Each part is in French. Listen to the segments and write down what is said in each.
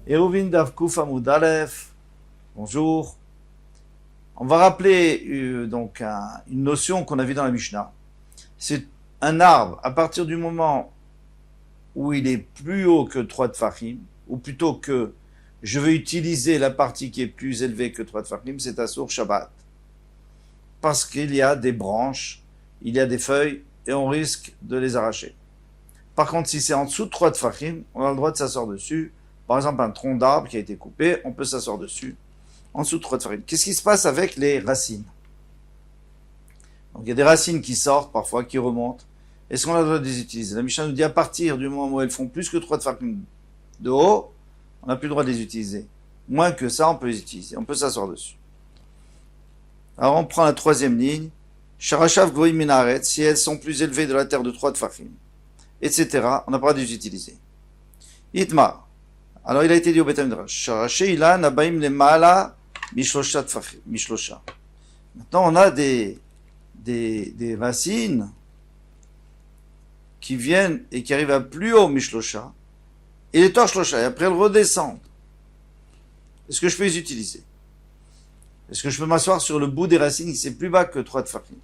Eruvin Davkouf Amoud Aleph, bonjour. On va rappeler une notion qu'on a vue dans la Mishnah. C'est un arbre, à partir du moment où il est plus haut que 3 tfachim, ou plutôt que je veux utiliser la partie qui est plus élevée que 3 tfachim, c'est Asur Shabbat. Parce qu'il y a des branches, il y a des feuilles, et on risque de les arracher. Par contre, si c'est en dessous de 3 tfachim, on a le droit de s'asseoir dessus. Par exemple, un tronc d'arbre qui a été coupé, on peut s'asseoir dessus, en dessous de 3 tfachim. Qu'est-ce qui se passe avec les racines? Donc, il y a des racines qui sortent, parfois, qui remontent. Est-ce qu'on a le droit de les utiliser? La Mishnah nous dit, à partir du moment où elles font plus que 3 tfachim de haut, on n'a plus le droit de les utiliser. Moins que ça, on peut les utiliser. On peut s'asseoir dessus. Alors, on prend la 3e ligne. Sharashav goyim minaret, si elles sont plus élevées de la terre de 3 tfachim, etc., on n'a pas le droit de les utiliser. Itmar. Alors, il a été dit au Beth Midrash, Sharashi ilan abaim lemala mishlosha tfachim, mishlosha. Maintenant, on a des racines qui viennent et qui arrivent à plus haut mishlosha, et les torshlosha, et après elles redescendent. Est-ce que je peux les utiliser? Est-ce que je peux m'asseoir sur le bout des racines qui c'est plus bas que 3 tfachim?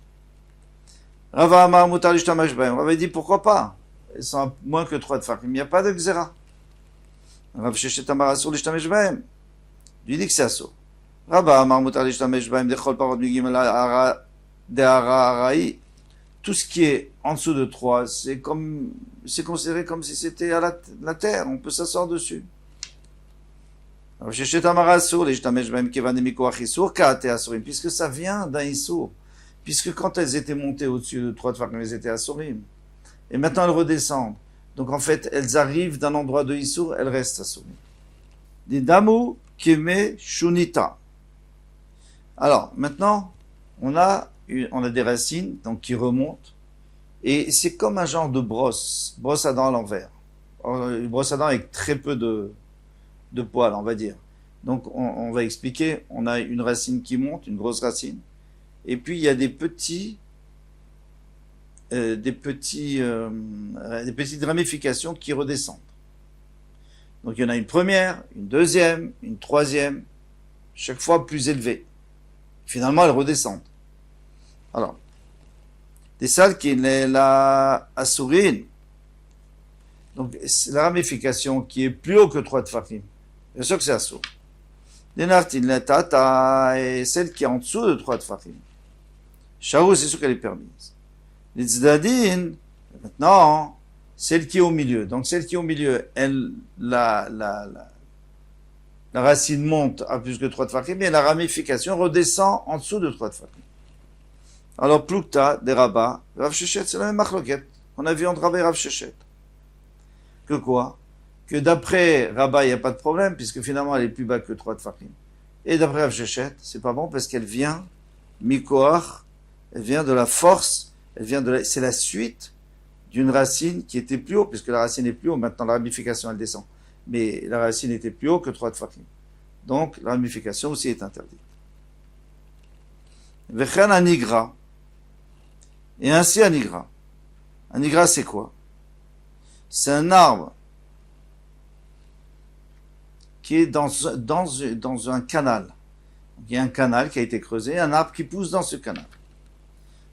Rava Amar mutar lishtamash bahem. Rava dit pourquoi pas? Elles sont à moins que 3 tfachim. Il n'y a pas de xéra. Rav Sheshet Amar asur lishtamash bahem. Lui dit que c'est asur. Rava Amar mutar lishtamash bahem dechol parot migim de'ara arai. Tout ce qui est en dessous de 3, c'est considéré comme si c'était à la terre. On peut s'asseoir dessus. Puisque ça vient d'un Issour. Puisque quand elles étaient montées au-dessus de 3 tfachim, elles étaient Assurim. Et maintenant elles redescendent. Donc en fait, elles arrivent d'un endroit de Issour, elles restent Assurim. Des Damu Keme Shunita. Alors, maintenant, on a des racines donc, qui remontent. Et c'est comme un genre de brosse à dents à l'envers. Une brosse à dents avec très peu de poils, on va dire. Donc, on va expliquer. On a une racine qui monte, une grosse racine. Et puis, il y a des petites ramifications qui redescendent. Donc, il y en a une première, une deuxième, une troisième, chaque fois plus élevée. Finalement, elles redescendent. Alors, des salles qui est la assurine. Donc, c'est la ramification qui est plus haut que 3 tfachim. Bien sûr que c'est assour. Des nartines, la tata, et celle qui est en dessous de 3 tfachim. Shaou, c'est sûr qu'elle est permise. Les tzadadines, maintenant, celle qui est au milieu. Donc, celle qui est au milieu, la racine monte à plus que 3 tfachim, mais la ramification redescend en dessous de 3 tfachim. Alors, Plukta, des rabats, Rav Sheshet, c'est la même machloket. On a vu entre Rabba et Rav Sheshet. Que quoi? Que d'après Rabba, il n'y a pas de problème, puisque finalement, elle est plus bas que 3 tfachim. Et d'après Rav Sheshet, c'est pas bon, parce qu'elle vient, Mikoach, elle vient de la force, c'est la suite d'une racine qui était plus haut, puisque la racine est plus haut, maintenant la ramification, elle descend. Mais la racine était plus haut que 3 tfachim. Donc, la ramification aussi est interdite. Vechen anigra. Et ainsi un nigra. Un nigra, c'est quoi? C'est un arbre qui est dans un canal. Il y a un canal qui a été creusé, un arbre qui pousse dans ce canal.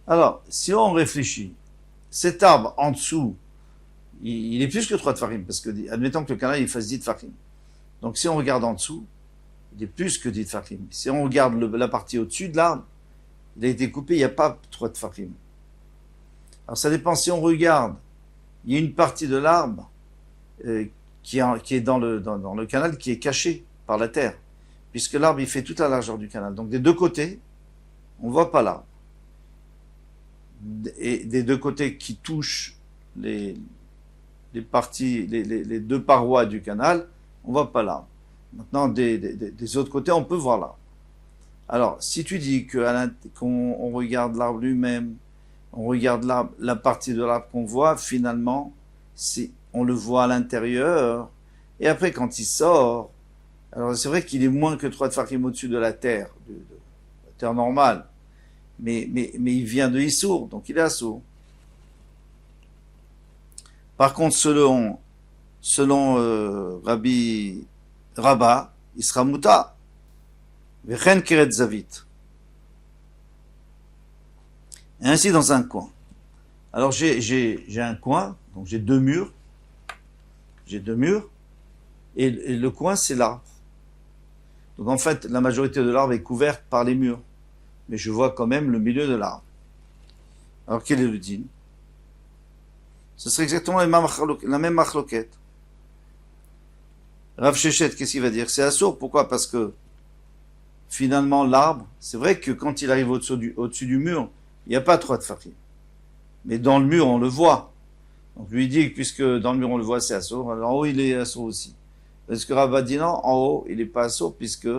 Alors, si on réfléchit, cet arbre en dessous, il est plus que 3 tfachim, parce que, admettons que le canal il fasse 10 tfachim. Donc, si on regarde en dessous, il est plus que 10 tfachim. Si on regarde la partie au-dessus de l'arbre, il a été coupé, il n'y a pas 3 tfachim. Alors ça dépend si on regarde. Il y a une partie de l'arbre qui est dans le canal qui est cachée par la terre, puisque l'arbre il fait toute la largeur du canal. Donc des deux côtés, on ne voit pas l'arbre. Et des deux côtés qui touchent les deux parois du canal, on ne voit pas l'arbre. Maintenant des autres côtés, on peut voir l'arbre. Alors si tu dis qu'on regarde l'arbre lui-même, on regarde la partie de l'arbre qu'on voit, finalement, on le voit à l'intérieur, et après, quand il sort, alors c'est vrai qu'il est moins que 3 tfachim au-dessus de la terre, de la terre normale, mais il vient de Issour, donc il est assour. Par contre, selon Rabbi Rabat, il sera muta. Vechen keret zavit. Et ainsi dans un coin. Alors j'ai un coin, donc j'ai deux murs. J'ai deux murs. Et le coin, c'est l'arbre. Donc en fait, la majorité de l'arbre est couverte par les murs. Mais je vois quand même le milieu de l'arbre. Alors quel est le din? Ce serait exactement la même machloquette. Rav Shechet, qu'est-ce qu'il va dire? C'est assourd. Pourquoi? Parce que finalement, l'arbre, c'est vrai que quand il arrive au-dessus du mur, il n'y a pas trop de farim. Mais dans le mur, on le voit. Donc lui dit que puisque dans le mur, on le voit, c'est assourd. Alors en haut, il est assourd aussi. Parce que Rav dit non, en haut, il n'est pas assourd puisque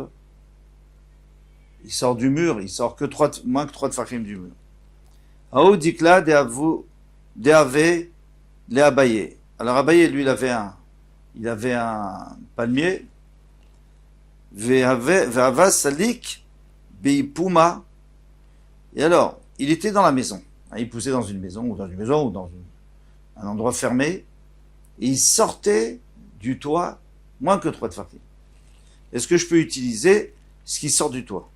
il sort du mur, il sort que moins que 3 de farim du mur. En haut, dit que là, Deave, les Abaye. Alors Abaye, lui, il avait un palmier. Ve'ava salik beipuma. Et alors, il était dans la maison. Il poussait dans une maison, ou dans un endroit fermé. Et il sortait du toit moins que 3 de farim. Est-ce que je peux utiliser ce qui sort du toit?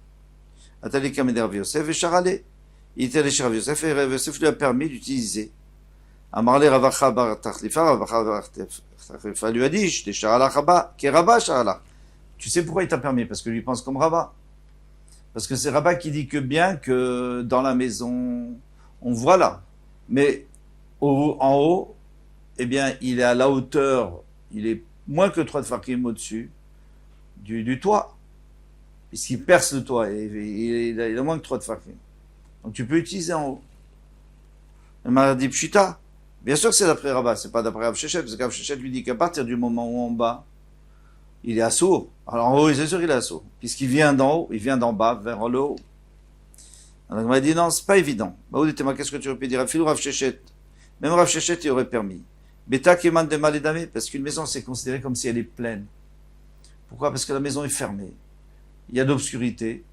Atalika meder Rav Yosef et Charalé. Il était allé chez Rav Yosef et Rav Yosef lui a permis d'utiliser. Amarle Ravacha bar Tachlifa, Ravacha bar Tachlifa lui a dit, j'étais Charala Chaba, qui est Rabba Charala. Tu sais pourquoi il t'a permis? Parce que lui pense comme Rabba. Parce que c'est Rabba qui dit que bien que dans la maison, on voit là. Mais en haut, eh bien, il est à la hauteur, il est moins que 3 de farim au-dessus du toit. Puisqu'il perce le toit, et il a moins que 3 de farim. Donc tu peux utiliser en haut. Il m'a dit Pshita. Bien sûr que c'est d'après Rabat, c'est pas d'après Rav Shechet, parce que Rav Shechet lui dit qu'à partir du moment où en bas, il est assourd. Alors en haut, c'est sûr qu'il est assourd. Puisqu'il vient d'en haut, il vient d'en bas vers le haut. Alors il m'a dit non, c'est pas évident. Bah, qu'est-ce que tu aurais pu dire? Philou Rav Shechet. Même Rav Shechet, il aurait permis. Beta Keman de Maledame, parce qu'une maison, c'est considéré comme si elle est pleine. Pourquoi? Parce que la maison est fermée. Il y a de l'obscurité.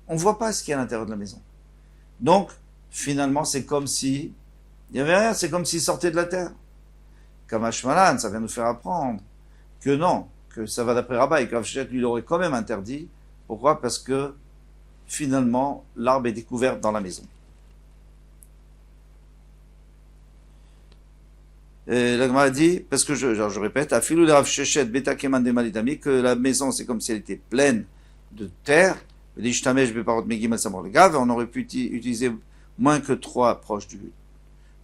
On ne voit pas ce qu'il y a à l'intérieur de la maison. Donc, finalement, c'est comme si il n'y avait rien, c'est comme s'il sortait de la terre. Kamash Malan, ça vient nous faire apprendre que non, que ça va d'après Rabat et qu'Avchet lui l'aurait quand même interdit. Pourquoi? Parce que finalement, l'arbre est découvert dans la maison. Et la Gemara dit, parce que je répète, Afilou Rav Shechet Beta Keman de Malidami, que la maison c'est comme si elle était pleine de terre. On aurait pu utiliser moins que 3 proches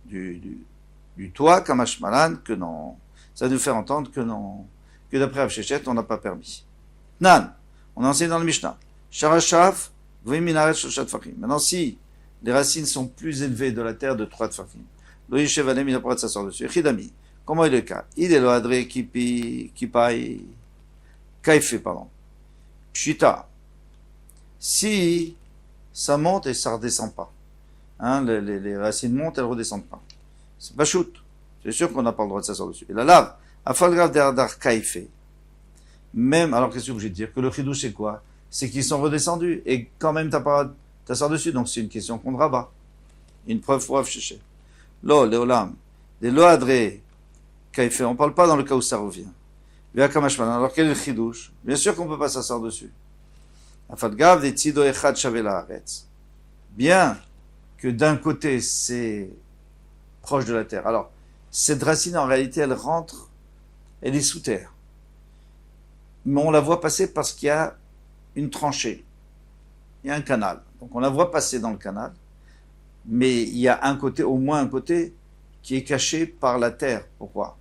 du toit, Kamash Malan, que non. Ça va nous faire entendre que non, que d'après Rav Shechet, on n'a pas permis. Nan, on a enseigné dans le Mishnah. Sharashav, V'minaret Shoshat Fakim. Maintenant, si les racines sont plus élevées de la terre de 3 de Fakim, Loï Chevalem, il n'a pas le droit de s'asseoir dessus. Chidami, comment est le cas? Il est le Adré Kipai, Kaife, pardon. Pshita. Si ça monte et ça redescend pas, hein, les racines montent, elles redescendent pas. C'est pas shoot. C'est sûr qu'on n'a pas le droit de s'asseoir dessus. Et la lave, afalgrav d'ardar kaife. Même, alors qu'est-ce que j'ai de dire? Que le chidouche c'est quoi? C'est qu'ils sont redescendus. Et quand même, t'as pas t'asseoir dessus. Donc c'est une question qu'on rabat. Une preuve pour Avchéché. Lo, léolam. Des loadré kaife. On parle pas dans le cas où ça revient. Alors quel est le chidouche? Bien sûr qu'on peut pas s'asseoir dessus. Afalgrav des tzido echad shavela aretz. Bien que d'un côté c'est proche de la terre. Alors, cette racine, en réalité, elle rentre, elle est sous terre. Mais on la voit passer parce qu'il y a une tranchée. Il y a un canal. Donc, on la voit passer dans le canal. Mais il y a un côté, au moins un côté, qui est caché par la terre. Pourquoi?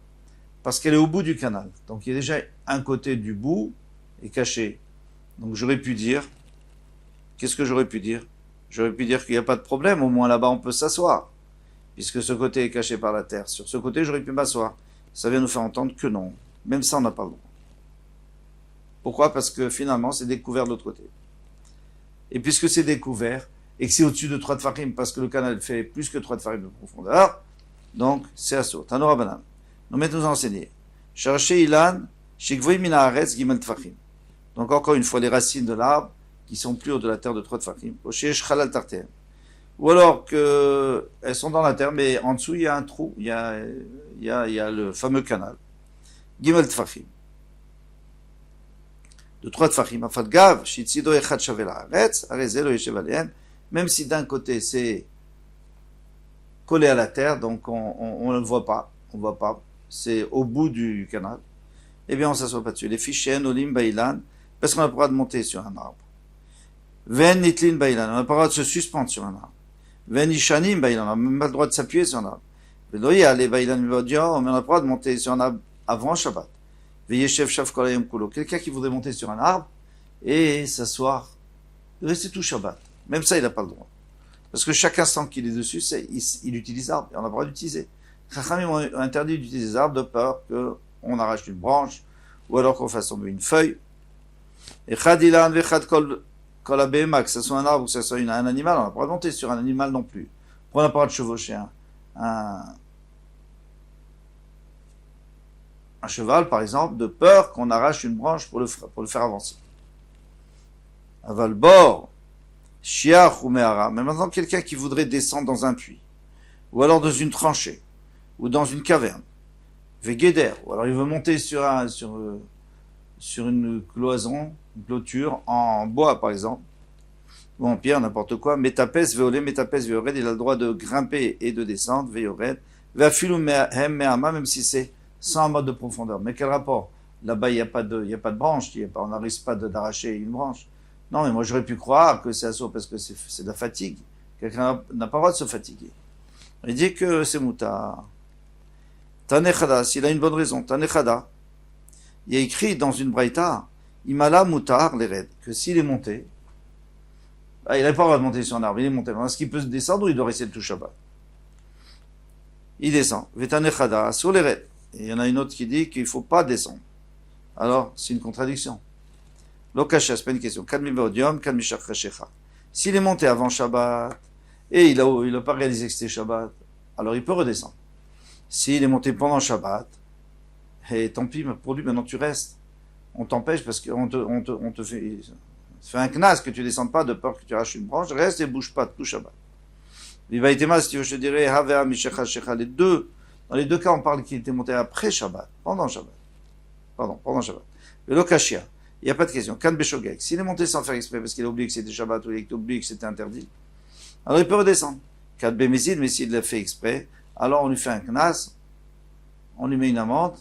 Parce qu'elle est au bout du canal. Donc, il y a déjà un côté du bout est caché. Donc, j'aurais pu dire, qu'est-ce que j'aurais pu dire? J'aurais pu dire qu'il n'y a pas de problème. Au moins, là-bas, on peut s'asseoir. Puisque ce côté est caché par la terre. Sur ce côté, j'aurais pu m'asseoir. Ça vient nous faire entendre que non. Même ça, on n'a pas le droit. Pourquoi? Parce que finalement, c'est découvert de l'autre côté. Et puisque c'est découvert, et que c'est au-dessus de 3 de farim, parce que le canal fait plus que 3 de farim de profondeur, donc c'est assourd. Tanora Banan. Nous mettons nous enseigner. Cherchez Ilan, Shikvoy Mina Aretz Gimel Tfachim. Donc encore une fois, les racines de l'arbre, qui sont plus haut de la terre de 3 de farim. Oshesh Chalal Tartem. Ou alors qu'elles sont dans la terre, mais en dessous, il y a un trou, il y a le fameux canal. Gimel Tfachim. de 3 tfachim, afat gav, shitzido echad shavel haaretz, arezeh lo yeshev alehem, même si d'un côté c'est collé à la terre, donc on ne le voit pas, c'est au bout du canal, eh bien on s'assoit pas dessus. Les fichens, olim, baïlan, parce qu'on n'a pas le droit de monter sur un arbre. Ven nitlin baïlan, on n'a pas le droit de se suspendre sur un arbre. Ven ishanim baïlan, on n'a même pas le droit de s'appuyer sur un arbre. Veloya, les baïlan mivodior, mais on n'a pas le droit de monter sur un arbre avant Shabbat. Veyeshev shav kolayim kulo, quelqu'un qui voudrait monter sur un arbre et s'asseoir, rester tout Shabbat. Même ça, il n'a pas le droit. Parce que chaque instant qu'il est dessus, il utilise l'arbre, et on n'a pas le droit d'utiliser. Chachamim ont interdit d'utiliser les arbres de peur qu'on arrache une branche, ou alors qu'on fasse tomber une feuille. Et chadilan vechad kol abema, que ce soit un arbre ou que ce soit un animal, on n'a pas le droit de monter sur un animal non plus. On n'a pas le droit de chevaucher un cheval, par exemple, de peur qu'on arrache une branche pour le faire avancer. Aval bord, Shiach ou Mehara, mais maintenant quelqu'un qui voudrait descendre dans un puits, ou alors dans une tranchée, ou dans une caverne, Vegeder, ou alors il veut monter sur une cloison, une clôture, en bois par exemple, ou en pierre, n'importe quoi, Metapes, Veolé, Metapes, Veored, il a le droit de grimper et de descendre, Veored, Veafilu Mehem Mehama, même si c'est sans mode de profondeur. Mais quel rapport? Là-bas, il n'y a pas de branche, on n'arrive pas d'arracher une branche. Non, mais moi j'aurais pu croire que c'est assaut parce que c'est de la fatigue. Quelqu'un n'a pas le droit de se fatiguer. Il dit que c'est moutar. Tanechada, s'il a une bonne raison, Tanechada, il y a écrit dans une braïta, Imala moutar les raids, que s'il est monté, il n'a pas le droit de monter sur un arbre, il est monté. Est-ce qu'il peut se descendre ou il doit rester le tout Shabbat? Il descend. Vetanechada, sur les raids. Et il y en a une autre qui dit qu'il ne faut pas descendre. Alors, c'est une contradiction. Lokasha, c'est pas une question. S'il est monté avant Shabbat et il a pas réalisé que c'était Shabbat, alors il peut redescendre. S'il est monté pendant Shabbat, et tant pis pour lui, maintenant tu restes. On t'empêche parce qu'on te fait un knas que tu descendes pas de peur que tu arraches une branche, reste et bouge pas tout Shabbat. Si je te dirais, dans les deux cas, on parle qu'il était monté après Shabbat, pendant Shabbat. Pendant Shabbat. Le Lokashia. Il n'y a pas de question. Kan Beshogek. S'il est monté sans faire exprès parce qu'il a oublié que c'était Shabbat ou il a oublié que c'était interdit, alors il peut redescendre. Kan Bemezid, mais s'il l'a fait exprès, alors on lui fait un knas, on lui met une amende,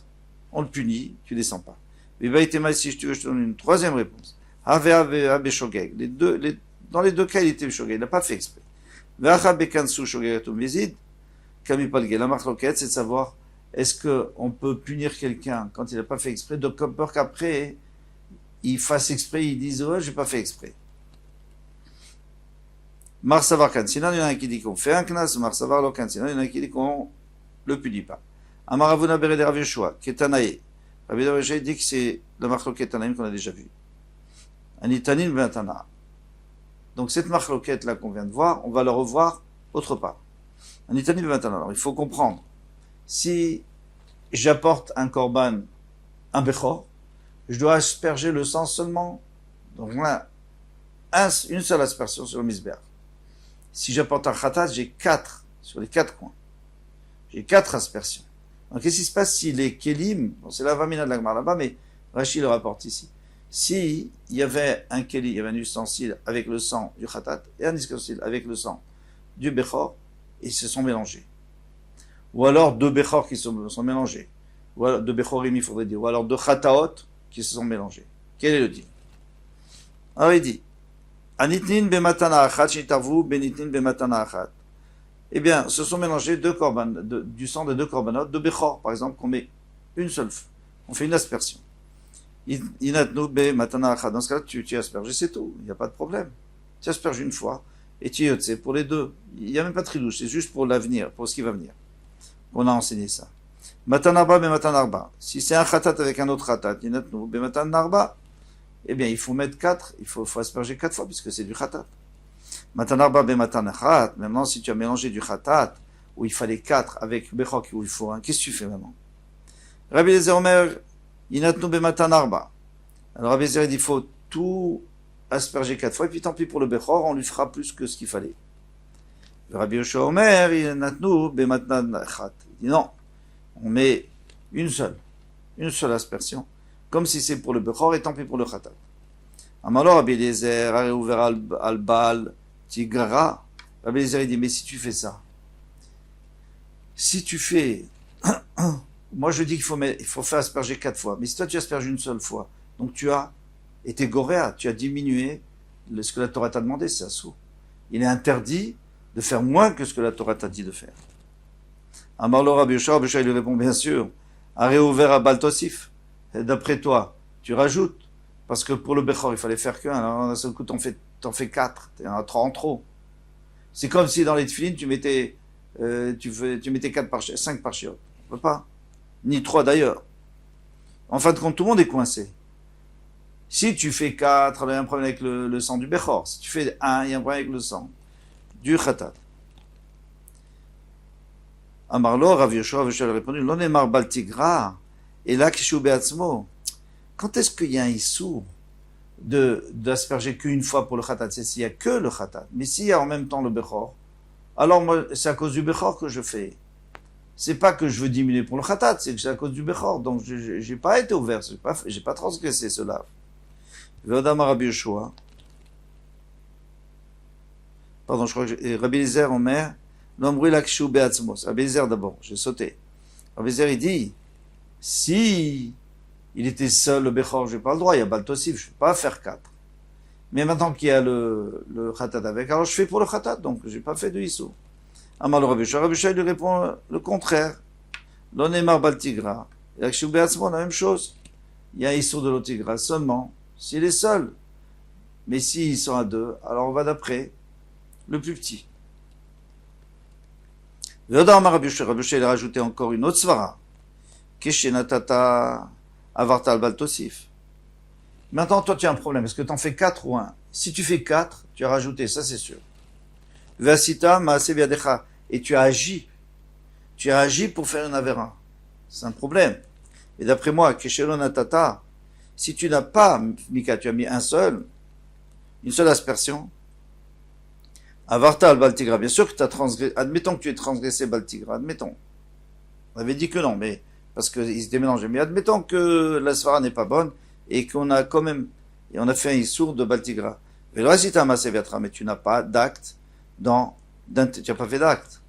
on le punit, tu ne descends pas. Mais si je te donne une troisième réponse. Beshogek. Dans les deux cas, il était Beshogek, il n'a pas fait exprès. Ve'acha Bekansu Shogek ou Mezid, Kamipalge. La marloquette, c'est de savoir est-ce qu'on peut punir quelqu'un quand il n'a pas fait exprès, de peur qu'après, il fasse exprès, ils disent ouais, j'ai pas fait exprès. Marsavar kan. Sinon, il y en a un qui dit qu'on fait un knas, Marsavar lo kan. Sinon, il y en a un qui dit qu'on le punit pas. Amaravuna bereder Rav Yeshua, Ketanae. Rav Yeshua dit que c'est la marloquette Tanaïm qu'on a déjà vu. Anitanin Bentana. Donc, cette marloquette là qu'on vient de voir, on va la revoir autre part. Anitanin Bentana. Alors, il faut comprendre. Si j'apporte un korban, un bechor, je dois asperger le sang seulement. Donc là, une seule aspersion sur le misber. Si j'apporte un khatat, j'ai 4 sur les 4 coins. J'ai 4 aspersions. Donc qu'est-ce qui se passe si les kelim, bon, c'est la vamina de la Gemara là-bas, mais Rashi le rapporte ici. Si il y avait un keli, il y avait un ustensile avec le sang du khatat et un ustensile avec le sang du bechor, ils se sont mélangés. Ou alors 2 bechor qui sont mélangés. Ou alors 2 bechorim, il faudrait dire. Ou alors 2 khataot qui se sont mélangés. Quel est le dit? Alors il dit, Anitnin bematana achat, shitavu benitnin bematana achat. Eh bien, se sont mélangés du sang de 2 korbanot, de bechor, par exemple, qu'on met une seule fois. On fait une aspersion. Inatnu bematana achat. Dans ce cas-là, tu asperges, c'est tout. Il n'y a pas de problème. Tu asperges une fois, et tu yotze pour les deux. Il n'y a même pas de tridouche, c'est juste pour l'avenir, pour ce qui va venir. On a enseigné ça. Matanarba be matanarba. Si c'est un khatat avec un autre khatat, inatnu be matanarba, eh bien, il faut mettre 4, il faut asperger 4 fois, puisque c'est du khatat. Matanarba be matanachat. Maintenant, si tu as mélangé du khatat, où il fallait 4 avec bechok, où il faut 1, qu'est-ce que tu fais maintenant? Rabbi Eliezer Omer, inatnu be matanarba. Alors, Rabbi Eliezer dit, il faut tout asperger 4 fois, et puis tant pis pour le bechor, on lui fera plus que ce qu'il fallait. Rabbi Yoshua Omer, inatnu be matanachat. Il dit non. On met une seule aspersion, comme si c'est pour le bechor et tant pis pour le khatat. Amalor Rabbi Eliezer, a réouvert al Baal, Tigra. Rabbi Eliezer, il dit, mais si tu fais ça, si tu fais, moi je dis il faut faire asperger 4 fois, mais si toi tu asperges une seule fois, donc tu as été goréa, tu as diminué ce que la Torah t'a demandé, c'est assourd. Il est interdit de faire moins que ce que la Torah t'a dit de faire. Amarlo Rabbi Yoshua, il lui répond bien sûr, a réouvert à Baal Tosif. D'après toi, tu rajoutes, parce que pour le Bechor, il fallait faire qu'un, alors d'un seul coup t'en fais 4, t'es en trop. C'est comme si dans les tefilines, tu mettais 5 par chiot. On peut pas. Ni 3 d'ailleurs. En fin de compte, tout le monde est coincé. Si tu fais 4, il y a un problème avec le sang du Bechor. Si tu fais 1, il y a un problème avec le sang du Khatat. Amarlo, Rav Yoshua, a répondu, l'on est mar baltigra, et là, kishu beatzmo. Quand est-ce qu'il y a un issou d'asperger qu'une fois pour le Khatat? C'est s'il y a que le Khatat. Mais s'il y a en même temps le Bechor, alors moi, c'est à cause du Bechor que je fais. C'est pas que je veux diminuer pour le Khatat, c'est que c'est à cause du Bechor. Donc, j'ai pas été ouvert, j'ai pas transgressé cela. Vedama Rabbi Yoshua. Pardon, je crois que Rabbi Eliezer Omer, l'ombril akshu beatzmos. Rabbi Eliezer d'abord, j'ai sauté. Rabbi Eliezer, il dit, si il était seul, le Bechor, j'ai pas le droit, il y a Baal Tosif, je peux pas faire 4. Mais maintenant qu'il y a le Khatat avec, alors je fais pour le Khatat, donc j'ai pas fait de Issou. Amar le Rabbi Yoshua lui répond le contraire. L'onemar Baltigra. Et Akshu beatzmo, la même chose. Il y a Issou de l'Otigra seulement s'il est seul. Mais s'ils sont à 2, alors on va d'après le plus petit. Vedama Rabbi Yoshua, il a rajouté encore une autre svara. Keshenatata avarta al Baal Tosif. Maintenant, toi, tu as un problème. Est-ce que tu en fais 4 ou 1? Si tu fais 4, tu as rajouté, ça c'est sûr. Vasita maase biadecha. Et tu as agi. Tu as agi pour faire une avéra. C'est un problème. Et d'après moi, keshelonatata, si tu n'as pas, Mika, tu as mis une seule aspersion, avarta al Baltigra, bien sûr que tu as transgressé, admettons que tu aies transgressé Baltigra, admettons. On avait dit que non, mais, parce qu'ils se démélangeaient, mais admettons que la svara n'est pas bonne, et qu'on a quand même, et on a fait un issour de Baltigra. Mais tu n'as pas d'acte tu n'as pas fait d'acte,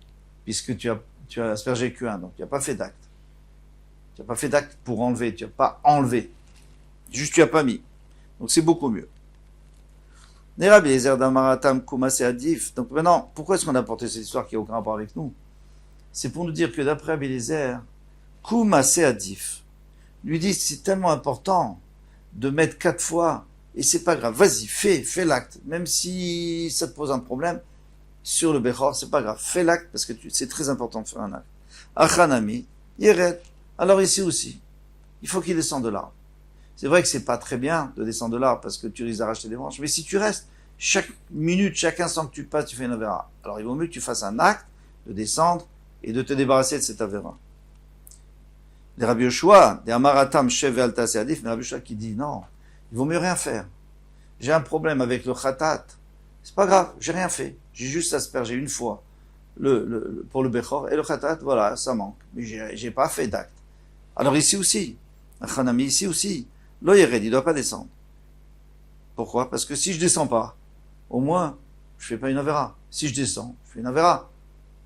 puisque tu as aspergé qu'un, donc tu n'as pas fait d'acte. Tu n'as pas fait d'acte pour enlever, tu n'as pas enlevé. Juste tu n'as pas mis. Donc c'est beaucoup mieux. Donc maintenant, pourquoi est-ce qu'on a apporté cette histoire qui n'a aucun rapport avec nous? C'est pour nous dire que d'après Rabbi Eliezer, Koumase Adif lui dit c'est tellement important de mettre 4 fois, et c'est pas grave, vas-y, fais l'acte, même si ça te pose un problème sur le Bechor, c'est pas grave, fais l'acte parce que c'est très important de faire un acte. Achanami, Yeret, alors ici aussi, il faut qu'il descende de l'arbre. C'est vrai que c'est pas très bien de descendre de l'arbre parce que tu risques d'arracher des branches, mais si tu restes, chaque minute, chaque instant que tu passes, tu fais une avéra. Alors il vaut mieux que tu fasses un acte de descendre et de te débarrasser de cette avéra. Les Rabbi Yoshua, des Amaratam, Shev et Alta Seadif, mais Rabbi Yoshua qui dit non, il vaut mieux rien faire. J'ai un problème avec le Khatat. C'est pas grave, j'ai rien fait. J'ai juste aspergé une fois pour le Bechor et le Khatat, voilà, ça manque. Mais j'ai pas fait d'acte. Alors ici aussi, Achanami, ici aussi, l'Oyered, il doit pas descendre. Pourquoi? Parce que si je descends pas, au moins, je fais pas une avéra. Si je descends, je fais une avéra.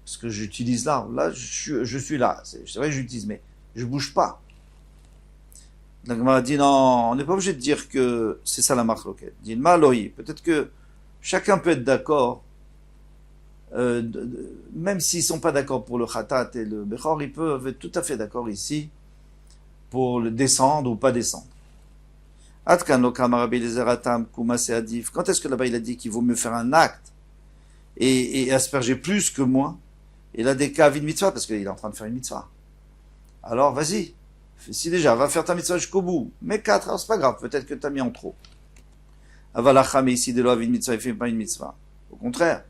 Parce que j'utilise l'arbre. Là, je suis là. C'est vrai que j'utilise, mais je bouge pas. Donc, on m'a dit non, on n'est pas obligé de dire que c'est ça la marque locale. Dit Maloï. Peut-être que chacun peut être d'accord, même s'ils sont pas d'accord pour le Khatat et le Bechor, ils peuvent être tout à fait d'accord ici pour le descendre ou pas descendre. Quand est-ce que là-bas il a dit qu'il vaut mieux faire un acte et asperger plus que moins? Et là, des cas vide mitzvah, parce qu'il est en train de faire une mitzvah. Alors, vas-y. Si déjà, va faire ta mitzvah jusqu'au bout. Mais 4, alors c'est pas grave, peut-être que tu as mis en trop. Avalacha, mais ici, de l'eau, une mitzvah, il fait pas une mitzvah. Au contraire.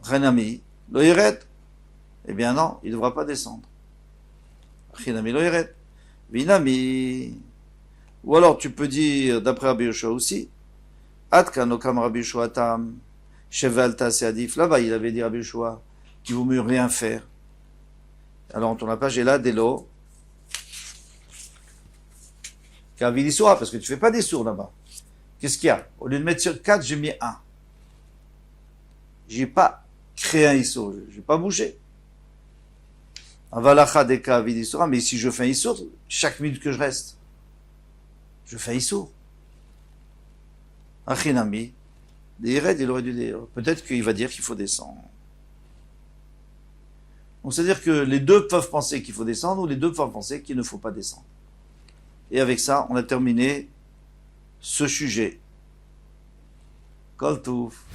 Renami, lo yeret. Eh bien non, il ne devra pas descendre. Renami, lo yeret. Vinami. Ou alors, tu peux dire, d'après Rabbi Yoshua aussi, Atkan, okam Rabbi Yoshua tam, shevalta seadif. Là-bas, il avait dit Rabbi Yoshua, qu'il vaut mieux rien faire. Alors, on tourne la page, et là, Delo, Kavili Soura, parce que tu fais pas des sourds là-bas. Qu'est-ce qu'il y a? Au lieu de mettre sur 4, j'ai mis 1. J'ai pas créé un Issour, j'ai pas bougé. Avalacha deka avid Issoura, mais si je fais un Issour, chaque minute que je reste, je fais un Issour. Achinami, des raids, il aurait dû dire. Peut-être qu'il va dire qu'il faut descendre. Donc c'est-à-dire que les deux peuvent penser qu'il faut descendre ou les deux peuvent penser qu'il ne faut pas descendre. Et avec ça, on a terminé ce sujet. Kol Touf.